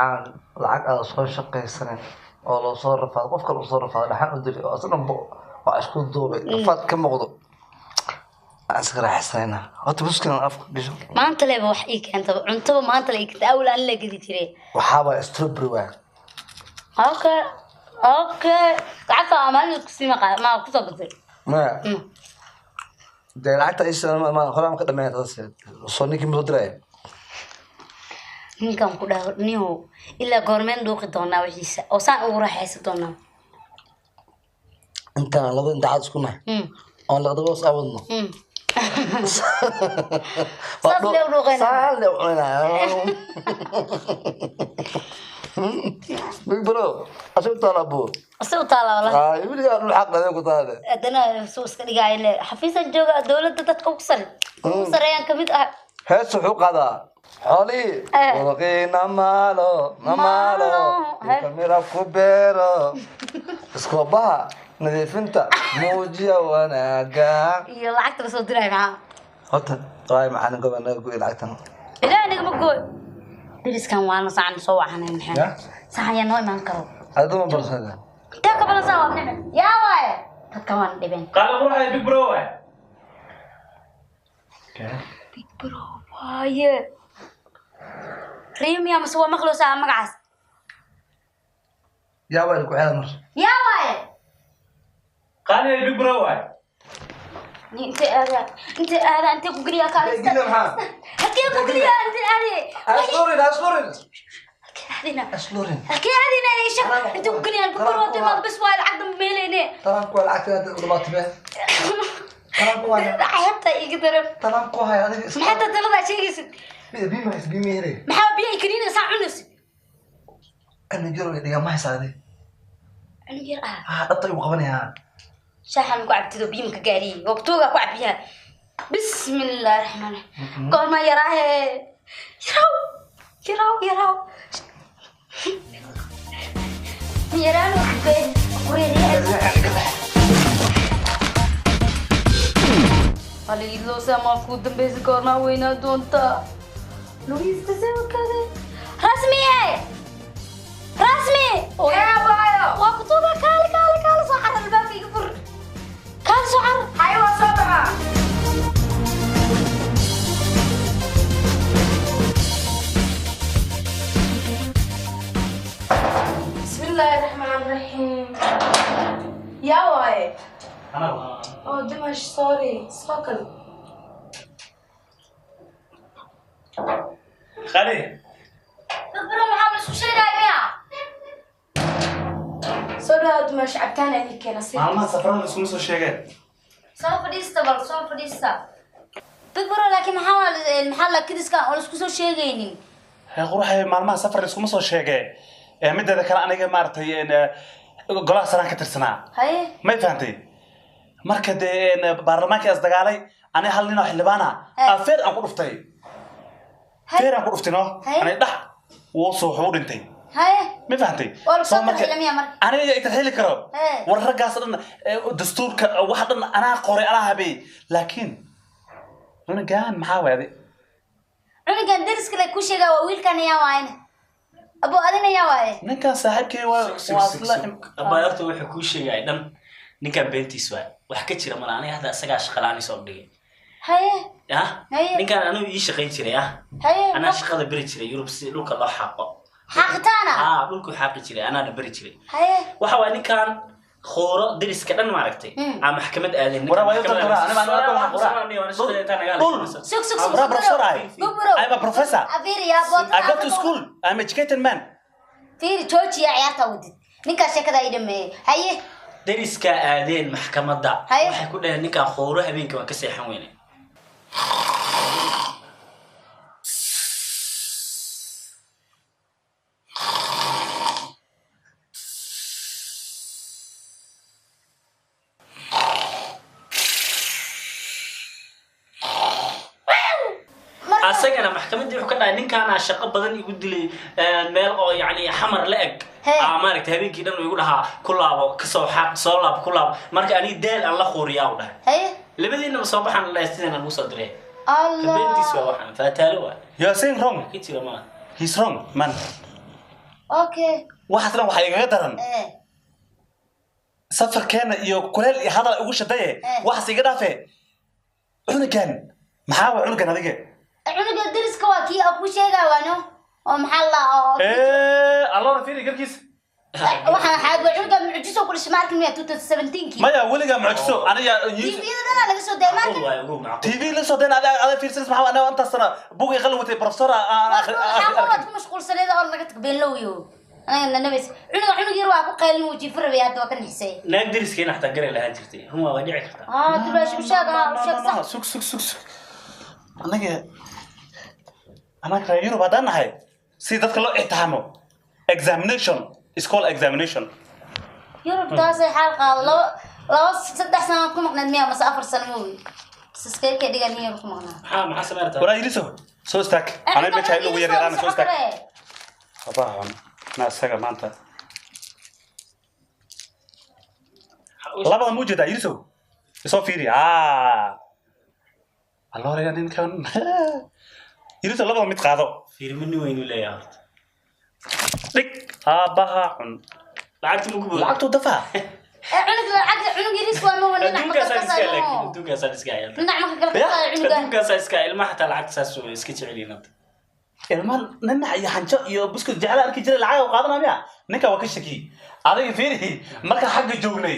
waxaan lacag aad soo shaqaysanay oo loo soo rafaad qofka loo soo rafaad dhaxan u diri oo asna waa isku duubay rafaad ka muuqdo askar xasanina hada buskan afka gasho maanta leeba wax ii keento cunto maanta la igta awla aan la gadi jiray waxaba strawberry waa okay lacagta amaan isku sima ma ku soo baday ma de lacagta isla ma horan ka dhameeyay soo ninkii muddo diray ninkan ku dhaw niyo ila goormeen dhuuqi doonaa wixiisa oo saan ugu raaxaysan doonaa inta laba inta aad isku nahay oo la dabo saawdno صلي ونغنى صلي ونغنى برو أسوي طلبو والله يقول لي أنا الحق هذا كذا أنا سوس كذي قايل حفيظ الجوجا دولة تتكسر كسر يعني كميت هذا حقوق هذا حالي ورقينا مالو كاميرا كبيرة اسكوبها نظيف انت موجية وانا قاع يلا عكت بس ودري معاه هات طيب معنا قبل نقول العكتنا لا انا ما اقول درس كان وانا صعب نصوع احنا نحن صح يا نوي ما نكرو هذا ما برس هذا تاك قبل نصوع نعمل يا واي كمان دبن قال روح يا بيج برو بيج برو واي ريم يا مسوا مخلوص على مقعس يا ويلك وحيد مر يا واي قال يا بيج برو انت قولي كان هكي قولي أسلورين هكي هذينا ايش انت قولي البكر وانت ما بس وايد عقد ميليني طبعا كل العكس هذا ضبط به حتى يقدر طبعا كل هاي هذا ما حتى تلقى شيء يسد بيمي هري ما حاب بيا يكرينا ساعة ونص أنا جرو اللي ما يساعدني أنا جرو الطيب قبلها شاحن قاعد تدو بيمك قاري وقتوها قاعد بيها بسم الله الرحمن الرحيم قال ما يراه يراو يرانو كبير قال يدلو سما فود بس كورما وينا دونتا لويس تسوي كذا رسمي يا بايو وقتوها كالي صحر الباب يقفر كان صحر ايوه صبعه بسم الله الرحمن الرحيم يا واي انا دمش سوري سوكل خالي تقبلوا محمد شو شيء دايما سوري دمش عبتان عليك نصيب ما سفرنا اسمه سو شيغان سوف ديستا تقبلوا لكن المحل كدس كان ولا اسكو سو شيغينين هي قروحي مالما سفر اسمه سو شيغay mideeda kale aniga maartay golaha sanaan ka tirsanaa haye ma fahamtay marka baarlamaanka is dagaalay ani hal nin oo xildhibaana afeer aan ku dhuftay feer aan ku dhuftino ani dhax wuu soo dhintay haye ma fahamtay soo marka aniga inta xili karo war ragaas dhan dastuurka wax dhan ana qoray ana habay laakiin ana gaan maxaa waaday cunugan dariska la ku sheega waa wiilkan yaa waayna abo adina yaa waaye ninka saaxiibkay waa abaartu wuxuu ku sheegay dhan ninkan beentiis waa wax ka jira ma aniga hada asaga shaqalaani soo dhigay haye ninkan anu ii shaqayn jiray ana shaqada bari jiray Yurub si dhulka loo xaqo xaqtaana dhulku xaqi jiray ana bari jiray haye waxa waa ninkan khooro dariska dhan ma aragtay maxkamad aadan wara waa doctor ana professor I'm a professor I go to school I'm educated man fiir jooji ya ciyaarta wadid ninka sheekada ay dhameeyay haye dariska aadeen maxkamadda waxay ku dhahay ninkan khooro habeenka waan ka seexan weynay asagana maxkamadii wuxuu ka dhahay ninkaan shaqo badan igu dilay meel oo yaani xamar la eg maaragtay habeenkii dhan igu dhahaa ku laabo ka soo xaq soo laab ku laab marka ani deel aan la qooriyaa u dhahay labadiina soo baxan la isticmaalna lagu soo diray Allah beentiis waa waxan faataalo waa you are saying wrong kitira ma he's wrong man اوكي waxaasna waxa igaga daran safarkeena iyo kuleel iyo hadal ugu shadeeye waxaas iga dhaafay cunugan maxaa waa cunugan adiga cunuga dariska waa kii aku sheegaa waano oo maxaa la الله رفيري قرقيس waxaan xaad waa cunuga mucjiso ku dhashay markii 2017 maya weliga mucjiso aniga TV dana laga soo deemaan TV la soo deena ada fiirsan maxaa ana inta sana buuqi qalwatay professor aan ku mashquulsaneed oo laga tagbeen looyo أنا نبيس عنق يروح أكو قيل موجي فرب يا دوا كان حسين. نقدر سكين حتى قري لها جرتي هم وديع كرتا. تبغى شو شاق سوق أنا كرايرو بعدين هاي سيدات كلو اتهامه examination is called examination. يروح تاسع حلقة لو 6 سنوات كم قناد 100 بس 4 سنوات سكير كده قال يروح معنا. ما حسبتها. ولا يلسه سوستك أنا بيت هاي لو ويا أنا سوستك. طبعا. ناس سجى ما أنت لابد موجودة يلسو يصفيري الله رجعني كان يلسو لابد متقاضو في مني وين ولا يا أخت لك بها عن لعبت مقبول لعبته دفع عنق يريس وانو ولا نعم كاسا دوك كاسا سكايل نعم كاسا دوك كاسا سكايل ما حتى لعبت ساسو سكتش علينا ilmaan nana iyo hanjo iyo buskud jecel arki jiray lacag oo qaadanaa miya ninka waa ka shaki adiga fiiri marka xagga joognay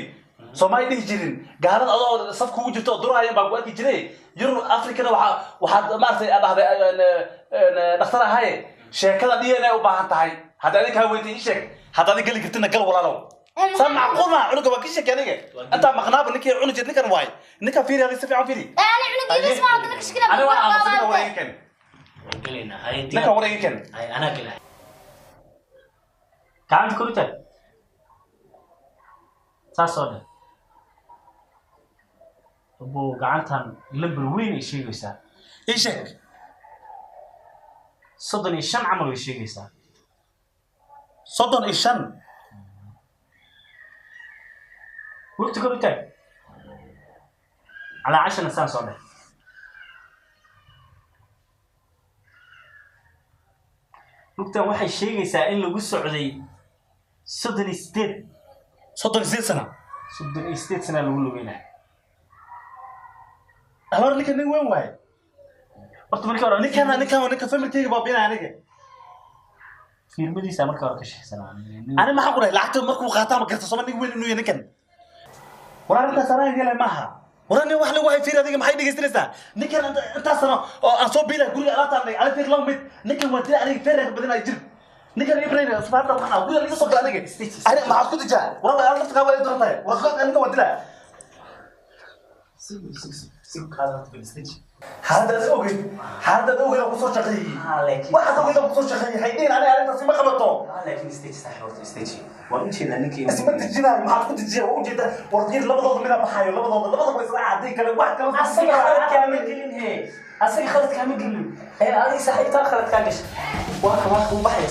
Soomaali dhihi jirin gaalada adoo saf kugu jirto duraayan baa ku arki jiray Yurub Afrikada waxa maartay adahday dhakhtar ahay sheekada DNA u baahan tahay hadda adika weydii sheeg hadda adiga gali kartina gal walaalow سمع قوما عنق باكيش كانيجا أنت مقناب إنك عنق جد نكن واي نكن فيري هذا يستفيع فيري أنا عنق يريس ما عندك شكله أنا وأنا ولا يمكن قلنا هاي دي نكن ولا يمكن هاي أنا قلها كم تقولي ساسودا أبو قعنتان لبل وين يشيل يسا إيش صدني الشن عملوا يشيل يسا صدن الشن قلت قلت على 10 سنة صدق قلت واحد شيء يسأل له بالسعودية صدني ستيت سنة صدني ستيت سنة اللي قلوا بينها أمر لك إنه وين واي قلت مركب أنا نكان فيلم تيجي بابينا عليك في المدي سامر كاركش سنة أنا ما حقول لعبت مركب قاطع ما قلت صمني وين إنه ينكن ورا أنت سنة يلا معها ورا إنه واحد واحد فير هذيك محيط يسترسها نكن أنت سنة أصوب بيلا قولي أنا تعمل على فير لون مت نكن ودي عليك فير بدنا يجرب نكن يبرينا سبحان الله وحنا قولي اللي يصب عليك أنا ما عاد كنت جاء والله أنا نفسك أول يدور طيب وخذ أنا ودي لا هذا أوجد قصور شقي واحد أوجد قصور شقي هيدين أنا تصير ما خبطه لكن ستيج صحيح ستيج وأنت لأنك اسمه الجناي ما عاد كنت تجي وجد ورجيت لبضة منها بحايو لبضة بس عادي كلام واحد كلام أصلي خلت كامل قلين هي أصلي خلت كامل قلين هي هذه صحيح خلت كامل واحد بحي